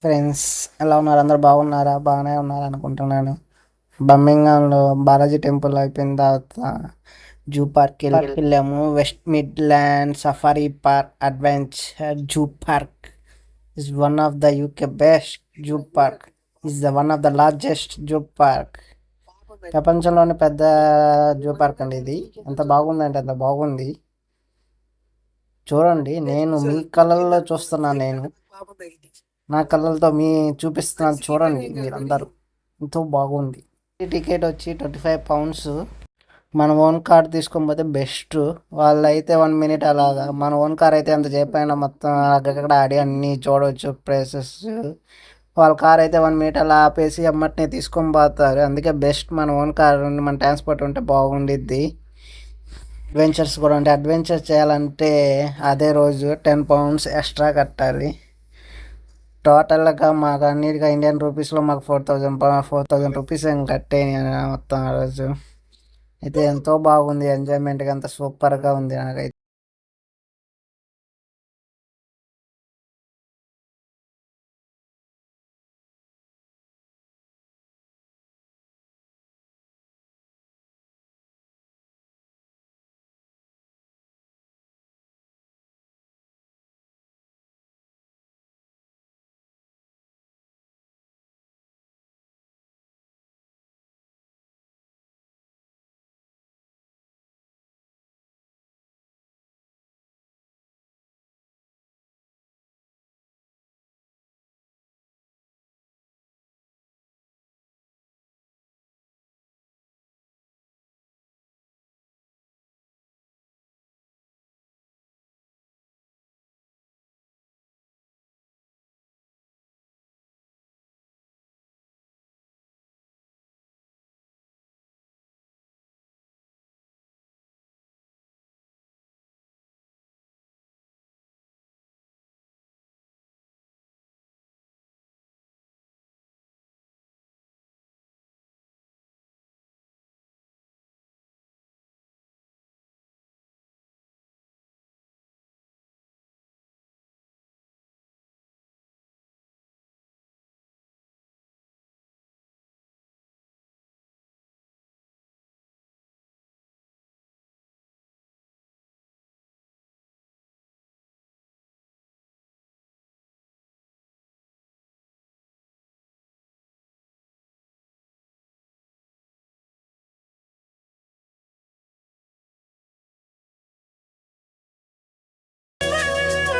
Friends, ఎలా ఉన్నారు? అందరు బాగున్నారా? బాగానే ఉన్నారు అనుకుంటున్నాను. బర్మింగ్హామ్లో బాలాజీ టెంపుల్ అయిపోయిన తర్వాత జూ పార్క్ వెళ్ళాము. West Midland safari park adventure zoo park is one of the UK best zoo park. Is the one of the largest zoo park. ప్రపంచంలోని పెద్ద జూ పార్క్ అండి ఇది. ఎంత బాగుందంటే అంత బాగుంది. చూడండి, నేను మీ కళ్ళల్లో చూస్తున్నాను. నేను నా కళ్ళతో చూపిస్తున్నాను. చూడండి మీరందరూ, ఎంతో బాగుంది. ఈ టికెట్ వచ్చి £25. మన ఓన్ కార్ తీసుకొని పోతే బెస్ట్. వాళ్ళు అయితే 1 మినిట్ అలాగా, మన ఓన్ కార్ అయితే ఎంత చెప్పైనా మొత్తం అక్కడక్కడ ఆడి అన్నీ చూడవచ్చు ప్లేసెస్. వాళ్ళ కార్ అయితే 1 మినిట్ అలా ఆపేసి అమ్మటిని తీసుకొని పోతారు. అందుకే బెస్ట్ మన ఓన్ కార్ ఉండి మన ట్రాన్స్పోర్ట్ ఉంటే బాగుండిద్ది. అడ్వెంచర్స్ కూడా ఉంటాయి. అడ్వెంచర్ చేయాలంటే అదే రోజు £10 ఎక్స్ట్రా కట్టాలి. టోటల్గా మాకు అన్నిటిగా ఇండియన్ రూపీస్లో మాకు 4,000 రూపీస్ ఏం కట్టేయండి మొత్తం ఆ రోజు. అయితే ఎంతో బాగుంది. ఎంజాయ్మెంట్గా అంత సూపర్గా ఉంది నాకైతే.